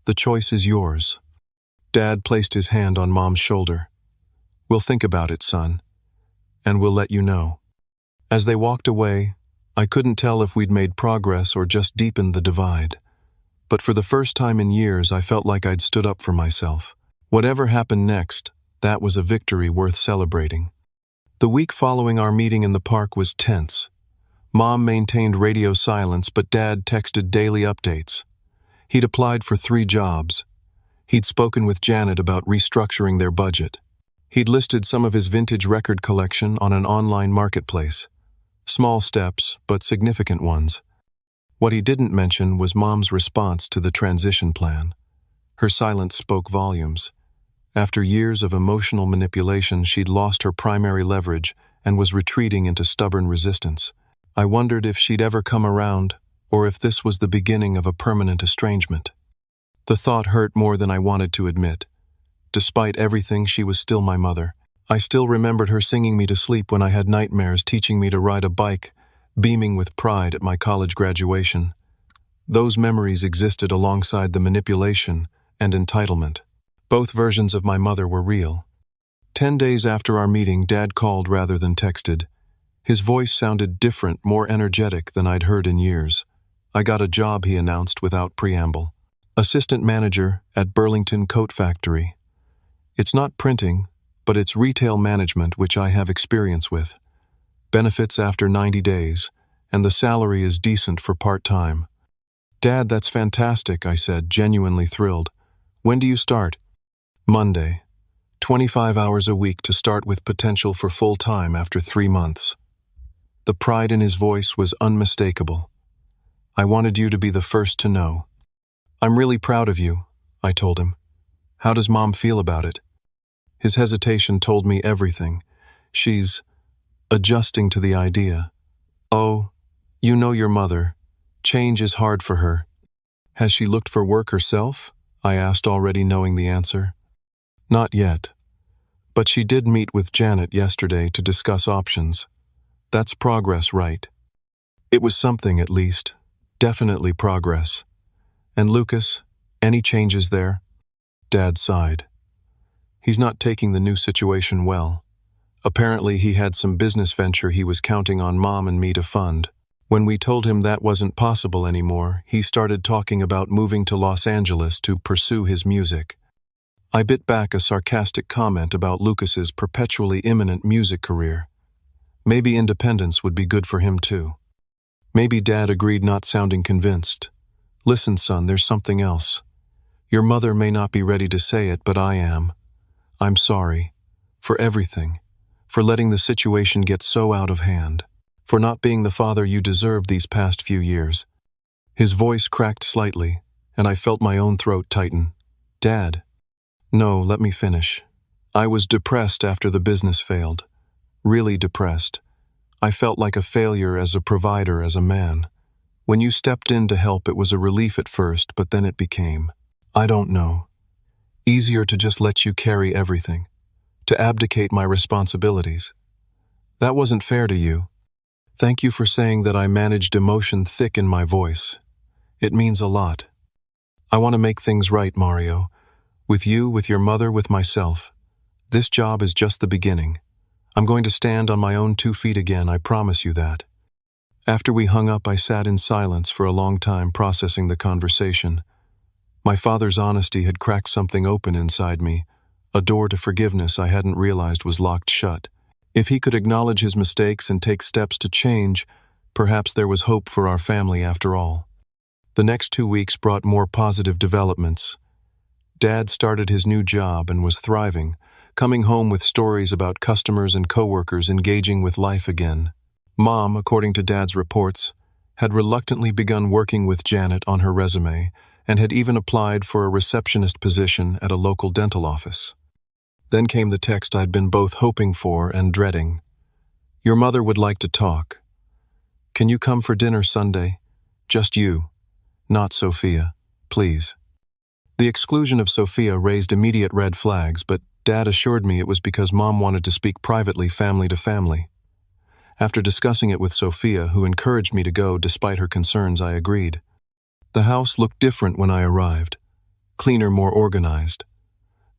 The choice is yours. Dad placed his hand on Mom's shoulder. We'll think about it, son, and we'll let you know. As they walked away, I couldn't tell if we'd made progress or just deepened the divide. But for the first time in years, I felt like I'd stood up for myself. Whatever happened next, that was a victory worth celebrating. The week following our meeting in the park was tense. Mom maintained radio silence, but Dad texted daily updates. He'd applied for 3 jobs. He'd spoken with Janet about restructuring their budget. He'd listed some of his vintage record collection on an online marketplace. Small steps, but significant ones. What he didn't mention was Mom's response to the transition plan. Her silence spoke volumes. After years of emotional manipulation, she'd lost her primary leverage and was retreating into stubborn resistance. I wondered if she'd ever come around, or if this was the beginning of a permanent estrangement. The thought hurt more than I wanted to admit. Despite everything, she was still my mother. I still remembered her singing me to sleep when I had nightmares, teaching me to ride a bike, beaming with pride at my college graduation. Those memories existed alongside the manipulation and entitlement. Both versions of my mother were real. 10 days after our meeting, Dad called rather than texted. His voice sounded different, more energetic than I'd heard in years. I got a job, he announced without preamble. Assistant manager at Burlington Coat Factory. It's not printing, but it's retail management, which I have experience with. Benefits after 90 days, and the salary is decent for part-time. Dad, that's fantastic, I said, genuinely thrilled. When do you start? Monday. 25 hours a week to start with potential for full-time after 3 months. The pride in his voice was unmistakable. I wanted you to be the first to know. I'm really proud of you, I told him. How does Mom feel about it? His hesitation told me everything. She's adjusting to the idea. Oh, you know your mother. Change is hard for her. Has she looked for work herself? I asked, already knowing the answer. Not yet. But she did meet with Janet yesterday to discuss options. That's progress, right? It was something, at least. Definitely progress. And Lucas, any changes there? Dad sighed. He's not taking the new situation well. Apparently he had some business venture he was counting on Mom and me to fund. When we told him that wasn't possible anymore, he started talking about moving to Los Angeles to pursue his music. I bit back a sarcastic comment about Lucas's perpetually imminent music career. Maybe independence would be good for him too. Maybe Dad agreed, not sounding convinced. Listen, son, there's something else. Your mother may not be ready to say it, but I am. I'm sorry. For everything. For letting the situation get so out of hand. For not being the father you deserved these past few years. His voice cracked slightly, and I felt my own throat tighten. Dad. No, let me finish. I was depressed after the business failed. Really depressed. I felt like a failure as a provider, as a man. When you stepped in to help, it was a relief at first, but then it became, I don't know, easier to just let you carry everything, to abdicate my responsibilities. That wasn't fair to you. Thank you for saying that. I managed emotion thick in my voice. It means a lot. I want to make things right, Mario. With you, with your mother, with myself. This job is just the beginning. I'm going to stand on my own 2 feet again, I promise you that. After we hung up, I sat in silence for a long time, processing the conversation. My father's honesty had cracked something open inside me, a door to forgiveness I hadn't realized was locked shut. If he could acknowledge his mistakes and take steps to change, perhaps there was hope for our family after all. The next 2 weeks brought more positive developments. Dad started his new job and was thriving, coming home with stories about customers and coworkers engaging with life again. Mom, according to Dad's reports, had reluctantly begun working with Janet on her resume and had even applied for a receptionist position at a local dental office. Then came the text I'd been both hoping for and dreading. Your mother would like to talk. Can you come for dinner Sunday? Just you. Not Sophia, please. The exclusion of Sophia raised immediate red flags, but Dad assured me it was because Mom wanted to speak privately, family to family. After discussing it with Sophia, who encouraged me to go despite her concerns, I agreed. The house looked different when I arrived. Cleaner, more organized.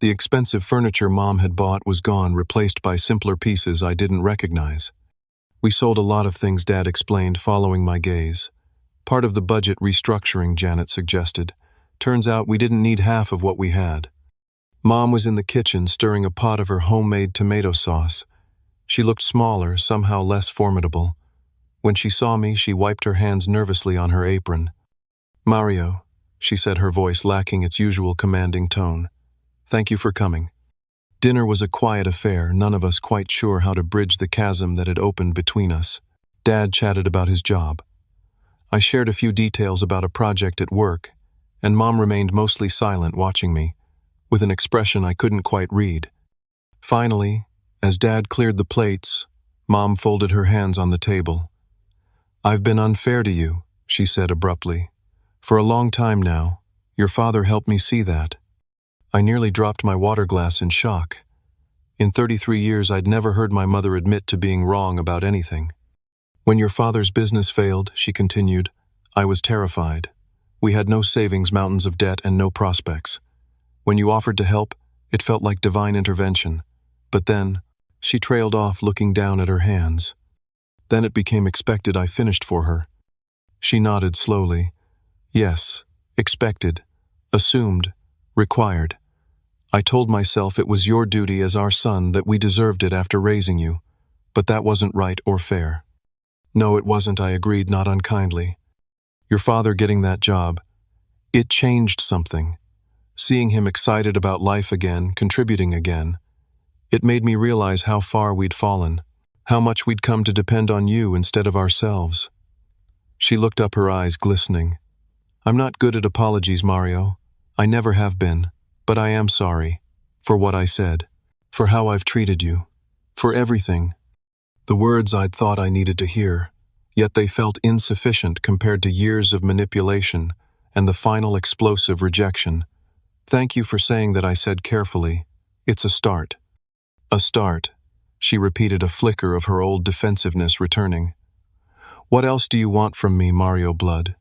The expensive furniture Mom had bought was gone, replaced by simpler pieces I didn't recognize. We sold a lot of things, Dad explained, following my gaze. Part of the budget restructuring, Janet suggested. Turns out we didn't need half of what we had. Mom was in the kitchen stirring a pot of her homemade tomato sauce. She looked smaller, somehow less formidable. When she saw me, she wiped her hands nervously on her apron. Mario, she said, her voice lacking its usual commanding tone. Thank you for coming. Dinner was a quiet affair, none of us quite sure how to bridge the chasm that had opened between us. Dad chatted about his job. I shared a few details about a project at work, and Mom remained mostly silent, watching me, with an expression I couldn't quite read. Finally, as Dad cleared the plates, Mom folded her hands on the table. I've been unfair to you, she said abruptly. For a long time now, your father helped me see that. I nearly dropped my water glass in shock. In 33 years, I'd never heard my mother admit to being wrong about anything. When your father's business failed, she continued, I was terrified. We had no savings, mountains of debt, and no prospects. When you offered to help, it felt like divine intervention. But then, she trailed off, looking down at her hands. Then it became expected I finished for her. She nodded slowly. Yes, expected, assumed, required. I told myself it was your duty as our son, that we deserved it after raising you. But that wasn't right or fair. No, it wasn't, I agreed, not unkindly. Your father getting that job, it changed something. Seeing him excited about life again, contributing again, it made me realize how far we'd fallen, how much we'd come to depend on you instead of ourselves. She looked up, her eyes glistening. I'm not good at apologies, Mario. I never have been, but I am sorry. For what I said, for how I've treated you, for everything. The words I'd thought I needed to hear, yet they felt insufficient compared to years of manipulation and the final explosive rejection. Thank you for saying that, I said carefully. It's a start. A start, she repeated, a flicker of her old defensiveness returning. What else do you want from me, Mario Blood?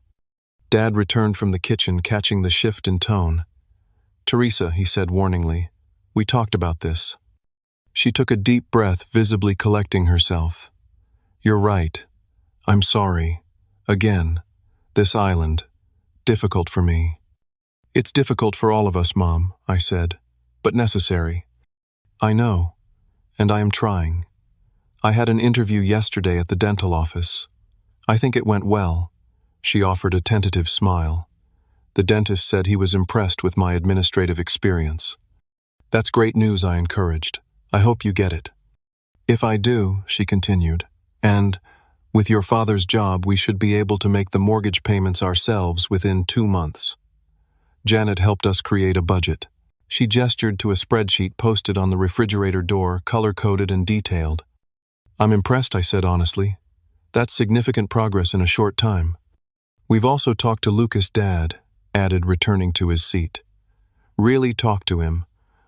Dad returned from the kitchen, catching the shift in tone. Teresa, he said warningly, we talked about this. She took a deep breath, visibly collecting herself. You're right. I'm sorry. Again. This island. Difficult for me. It's difficult for all of us, Mom, I said, but necessary. I know, and I am trying. I had an interview yesterday at the dental office. I think it went well. She offered a tentative smile. The dentist said he was impressed with my administrative experience. That's great news, I encouraged. I hope you get it. If I do, she continued, and with your father's job, we should be able to make the mortgage payments ourselves within 2 months. Janet helped us create a budget. She gestured to a spreadsheet posted on the refrigerator door, color-coded and detailed. I'm impressed, I said honestly. That's significant progress in a short time. We've also talked to Lucas' dad, added, returning to his seat. Really talked to him.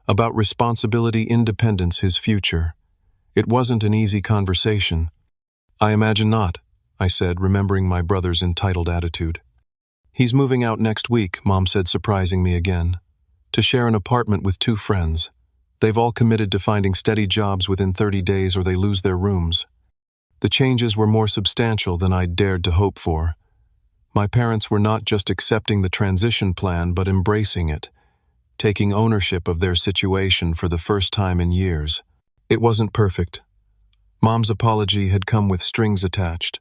About responsibility, independence, his future. It wasn't an easy conversation. I imagine not, I said, remembering my brother's entitled attitude. He's moving out next week, Mom said, surprising me again. To share an apartment with 2 friends. They've all committed to finding steady jobs within 30 days or they lose their rooms. The changes were more substantial than I'd dared to hope for. My parents were not just accepting the transition plan, but embracing it, taking ownership of their situation for the first time in years. It wasn't perfect. Mom's apology had come with strings attached,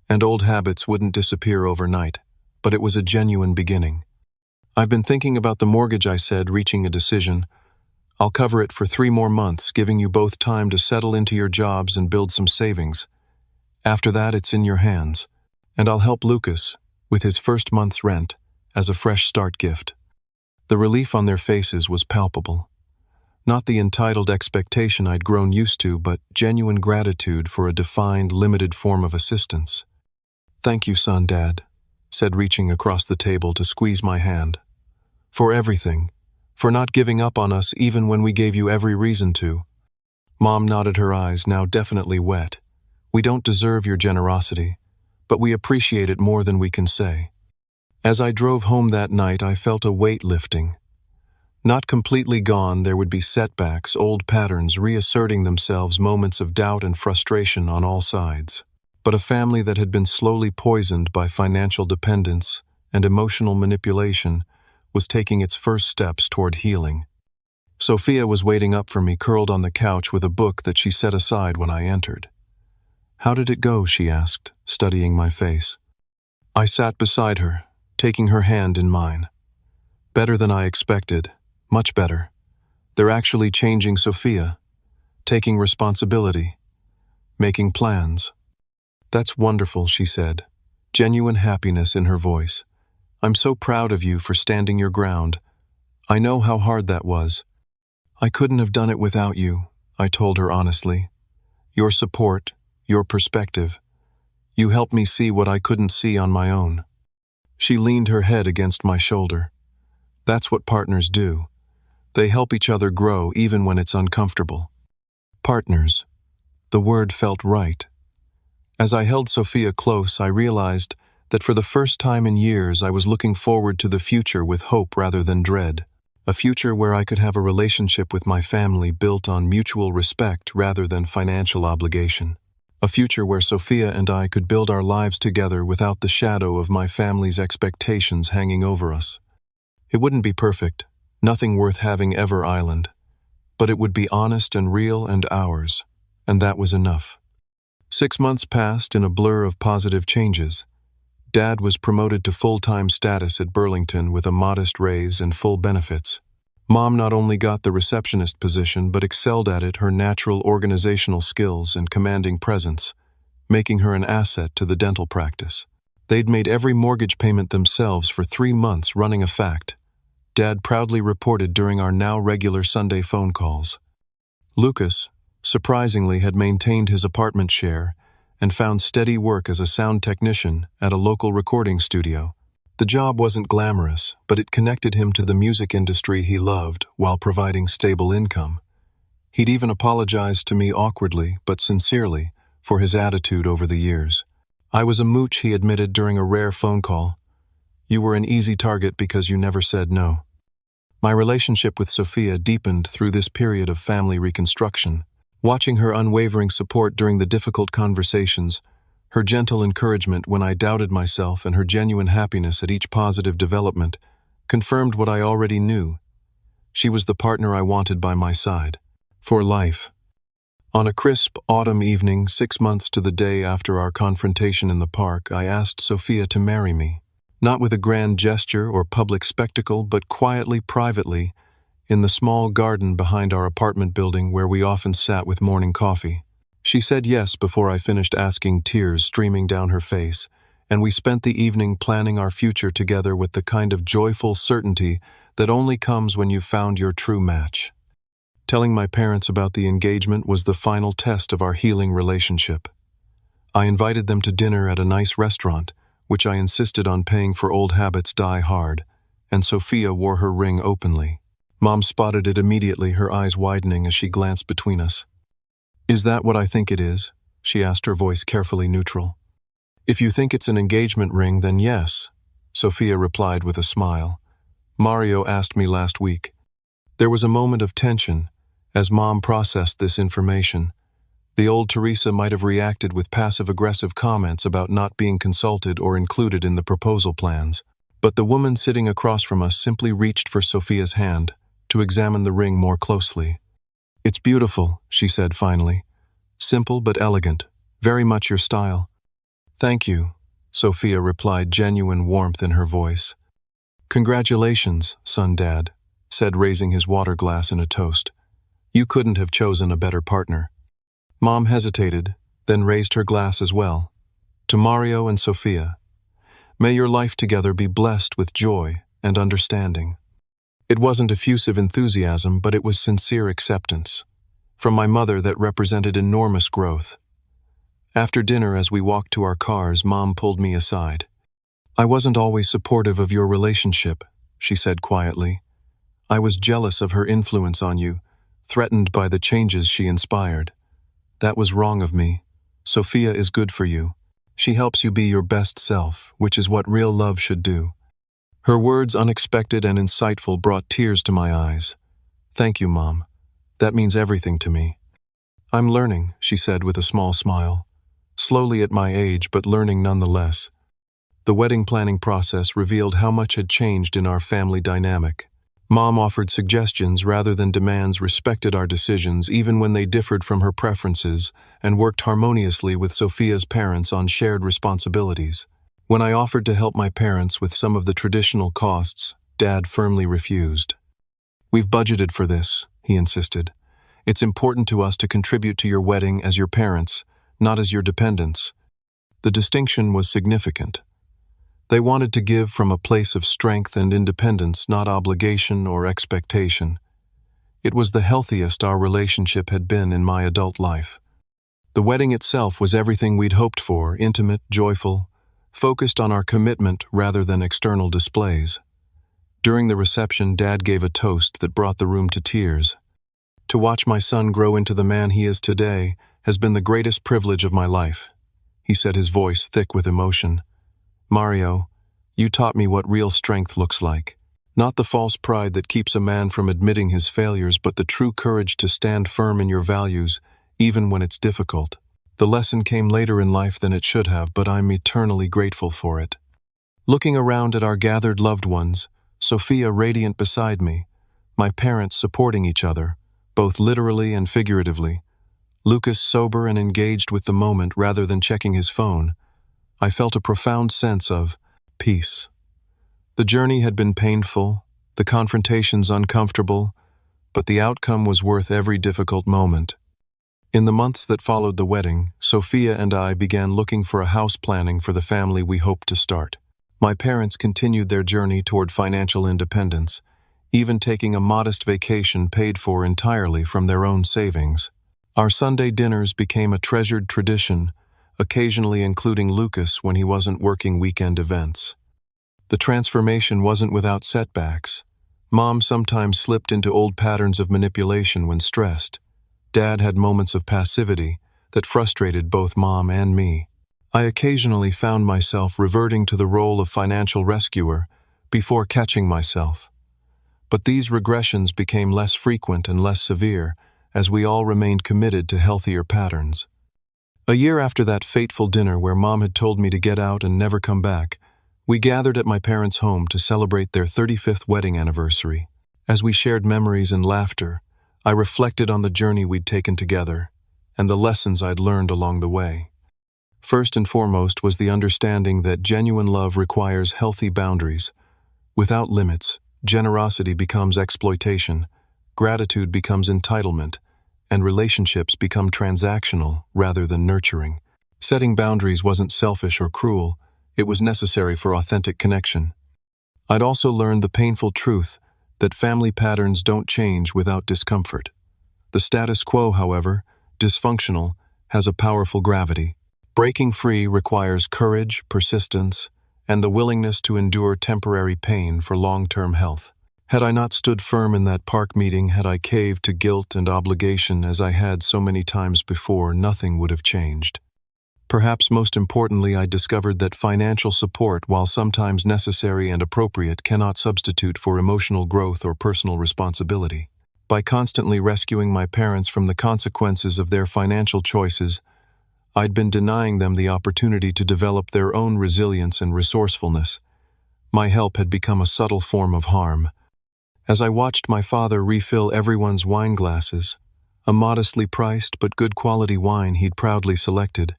and old habits wouldn't disappear overnight, but it was a genuine beginning. I've been thinking about the mortgage, I said, reaching a decision. I'll cover it for 3 more months, giving you both time to settle into your jobs and build some savings. After that, it's in your hands, and I'll help Lucas with his first month's rent as a fresh start gift. The relief on their faces was palpable. Not the entitled expectation I'd grown used to, but genuine gratitude for a defined, limited form of assistance. Thank you, son, Dad, said, reaching across the table to squeeze my hand. For everything. For not giving up on us even when we gave you every reason to. Mom nodded, her eyes now definitely wet. We don't deserve your generosity, but we appreciate it more than we can say. As I drove home that night, I felt a weight lifting. Not completely gone, there would be setbacks, old patterns reasserting themselves, moments of doubt and frustration on all sides. But a family that had been slowly poisoned by financial dependence and emotional manipulation was taking its first steps toward healing. Sophia was waiting up for me, curled on the couch with a book that she set aside when I entered. How did it go? She asked, studying my face. I sat beside her, taking her hand in mine. Better than I expected, much better. They're actually changing Sophia, taking responsibility, making plans. That's wonderful, she said, genuine happiness in her voice. I'm so proud of you for standing your ground. I know how hard that was. I couldn't have done it without you, I told her honestly. Your support, your perspective. You helped me see what I couldn't see on my own. She leaned her head against my shoulder. That's what partners do. They help each other grow even when it's uncomfortable. Partners. The word felt right. As I held Sophia close, I realized that for the first time in years I was looking forward to the future with hope rather than dread. A future where I could have a relationship with my family built on mutual respect rather than financial obligation. A future where Sophia and I could build our lives together without the shadow of my family's expectations hanging over us. It wouldn't be perfect, nothing worth having ever island, but it would be honest and real and ours, and that was enough. 6 months passed in a blur of positive changes. Dad was promoted to full-time status at Burlington with a modest raise and full benefits. Mom not only got the receptionist position but excelled at it, her natural organizational skills and commanding presence, making her an asset to the dental practice. They'd made every mortgage payment themselves for 3 months, running a fact, Dad proudly reported during our now regular Sunday phone calls. Lucas, surprisingly, had maintained his apartment share and found steady work as a sound technician at a local recording studio. The job wasn't glamorous, but it connected him to the music industry he loved while providing stable income. He'd even apologized to me awkwardly but sincerely for his attitude over the years. I was a mooch, he admitted during a rare phone call. You were an easy target because you never said no. My relationship with Sophia deepened through this period of family reconstruction. Watching her unwavering support during the difficult conversations, her gentle encouragement when I doubted myself, and her genuine happiness at each positive development confirmed what I already knew. She was the partner I wanted by my side. For life. On a crisp autumn evening, 6 months to the day after our confrontation in the park, I asked Sophia to marry me. Not with a grand gesture or public spectacle, but quietly, privately, in the small garden behind our apartment building where we often sat with morning coffee. She said yes before I finished asking, tears streaming down her face, and we spent the evening planning our future together with the kind of joyful certainty that only comes when you've found your true match. Telling my parents about the engagement was the final test of our healing relationship. I invited them to dinner at a nice restaurant, which I insisted on paying for old habits die hard, and Sophia wore her ring openly. Mom spotted it immediately, her eyes widening as she glanced between us. Is that what I think it is? She asked, her voice carefully neutral. If you think it's an engagement ring, then yes, Sophia replied with a smile. Mario asked me last week. There was a moment of tension as Mom processed this information. The old Teresa might have reacted with passive-aggressive comments about not being consulted or included in the proposal plans, but the woman sitting across from us simply reached for Sophia's hand to examine the ring more closely. It's beautiful, she said finally. Simple but elegant, very much your style. Thank you, Sophia replied, genuine warmth in her voice. Congratulations, son. Dad said, raising his water glass in a toast. You couldn't have chosen a better partner. Mom hesitated, then raised her glass as well. To Mario and Sophia. May your life together be blessed with joy and understanding. It wasn't effusive enthusiasm, but it was sincere acceptance. From my mother that represented enormous growth. After dinner, as we walked to our cars, Mom pulled me aside. I wasn't always supportive of your relationship, she said quietly. I was jealous of her influence on you, threatened by the changes she inspired. That was wrong of me. Sophia is good for you. She helps you be your best self, which is what real love should do. Her words, unexpected and insightful, brought tears to my eyes. Thank you, Mom. That means everything to me. I'm learning, she said with a small smile. Slowly at my age, but learning nonetheless. The wedding planning process revealed how much had changed in our family dynamic. Mom offered suggestions rather than demands, respected our decisions even when they differed from her preferences, and worked harmoniously with Sophia's parents on shared responsibilities. When I offered to help my parents with some of the traditional costs, Dad firmly refused. We've budgeted for this, he insisted. It's important to us to contribute to your wedding as your parents, not as your dependents. The distinction was significant. They wanted to give from a place of strength and independence, not obligation or expectation. It was the healthiest our relationship had been in my adult life. The wedding itself was everything we'd hoped for, intimate, joyful, focused on our commitment rather than external displays. During the reception, Dad gave a toast that brought the room to tears. To watch my son grow into the man he is today has been the greatest privilege of my life, he said, his voice thick with emotion. Mario, you taught me what real strength looks like. Not the false pride that keeps a man from admitting his failures, but the true courage to stand firm in your values, even when it's difficult. The lesson came later in life than it should have, but I'm eternally grateful for it. Looking around at our gathered loved ones, Sophia radiant beside me, my parents supporting each other, both literally and figuratively, Lucas sober and engaged with the moment rather than checking his phone, I felt a profound sense of peace. The journey had been painful, the confrontations uncomfortable, but the outcome was worth every difficult moment. In the months that followed the wedding, Sophia and I began looking for a house planning for the family we hoped to start. My parents continued their journey toward financial independence, even taking a modest vacation paid for entirely from their own savings. Our Sunday dinners became a treasured tradition, occasionally including Lucas when he wasn't working weekend events. The transformation wasn't without setbacks. Mom sometimes slipped into old patterns of manipulation when stressed. Dad had moments of passivity that frustrated both Mom and me. I occasionally found myself reverting to the role of financial rescuer before catching myself. But these regressions became less frequent and less severe as we all remained committed to healthier patterns. A year after that fateful dinner where Mom had told me to get out and never come back, we gathered at my parents' home to celebrate their 35th wedding anniversary. As we shared memories and laughter, I reflected on the journey we'd taken together and the lessons I'd learned along the way. First and foremost was the understanding that genuine love requires healthy boundaries. Without limits, generosity becomes exploitation, gratitude becomes entitlement, and relationships become transactional rather than nurturing. Setting boundaries wasn't selfish or cruel, it was necessary for authentic connection. I'd also learned the painful truth that family patterns don't change without discomfort. The status quo, however, dysfunctional, has a powerful gravity. Breaking free requires courage, persistence, and the willingness to endure temporary pain for long-term health. Had I not stood firm in that park meeting, had I caved to guilt and obligation as I had so many times before, nothing would have changed. Perhaps most importantly, I discovered that financial support, while sometimes necessary and appropriate, cannot substitute for emotional growth or personal responsibility. By constantly rescuing my parents from the consequences of their financial choices, I'd been denying them the opportunity to develop their own resilience and resourcefulness. My help had become a subtle form of harm. As I watched my father refill everyone's wine glasses, a modestly priced but good quality wine he'd proudly selected,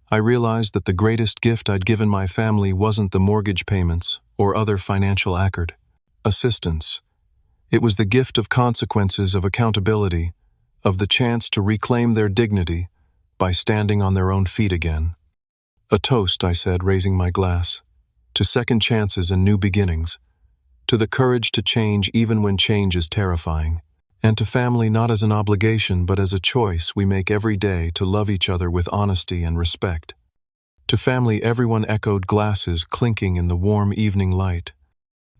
I realized that the greatest gift I'd given my family wasn't the mortgage payments or other financial assistance. It was the gift of consequences, of accountability, of the chance to reclaim their dignity by standing on their own feet again. A toast, I said, raising my glass, to second chances and new beginnings, to the courage to change even when change is terrifying, and to family not as an obligation but as a choice we make every day to love each other with honesty and respect. To family, everyone echoed, glasses clinking in the warm evening light.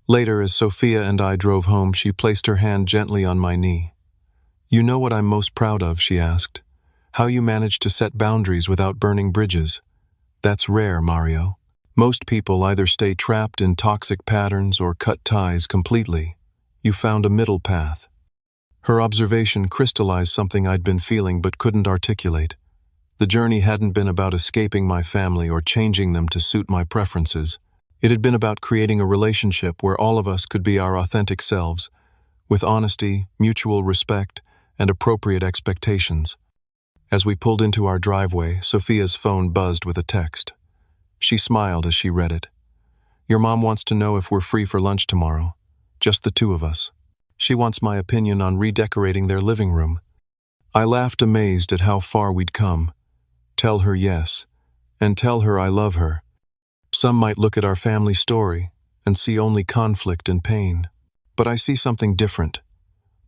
Later, as Sophia and I drove home, she placed her hand gently on my knee. "You know what I'm most proud of?" she asked. "How you managed to set boundaries without burning bridges. That's rare, Mario. Most people either stay trapped in toxic patterns or cut ties completely. You found a middle path." Her observation crystallized something I'd been feeling but couldn't articulate. The journey hadn't been about escaping my family or changing them to suit my preferences. It had been about creating a relationship where all of us could be our authentic selves, with honesty, mutual respect, and appropriate expectations. As we pulled into our driveway, Sophia's phone buzzed with a text. She smiled as she read it. "Your mom wants to know if we're free for lunch tomorrow. Just the two of us. She wants my opinion on redecorating their living room." I laughed, amazed at how far we'd come. Tell her yes, and tell her I love her. Some might look at our family story and see only conflict and pain. But I see something different.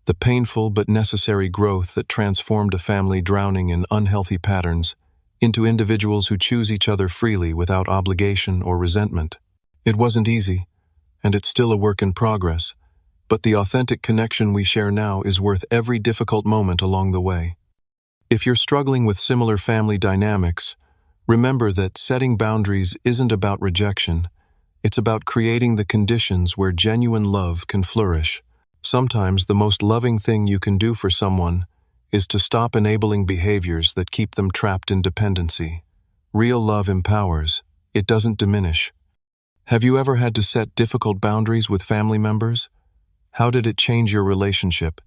The painful but necessary growth that transformed a family drowning in unhealthy patterns into individuals who choose each other freely without obligation or resentment. It wasn't easy, and it's still a work in progress, but the authentic connection we share now is worth every difficult moment along the way. If you're struggling with similar family dynamics, Remember that setting boundaries isn't about rejection. It's about creating the conditions where genuine love can flourish. Sometimes the most loving thing you can do for someone is to stop enabling behaviors that keep them trapped in dependency. Real love empowers, it doesn't diminish. Have you ever had to set difficult boundaries with family members? How did it change your relationship?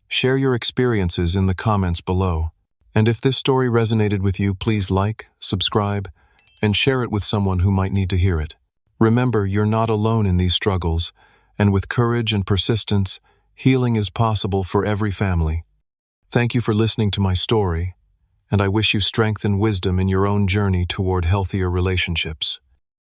Share your experiences in the comments below. And if this story resonated with you, please like, subscribe, and share it with someone who might need to hear it. Remember, you're not alone in these struggles, and with courage and persistence, healing is possible for every family. Thank you for listening to my story, and I wish you strength and wisdom in your own journey toward healthier relationships.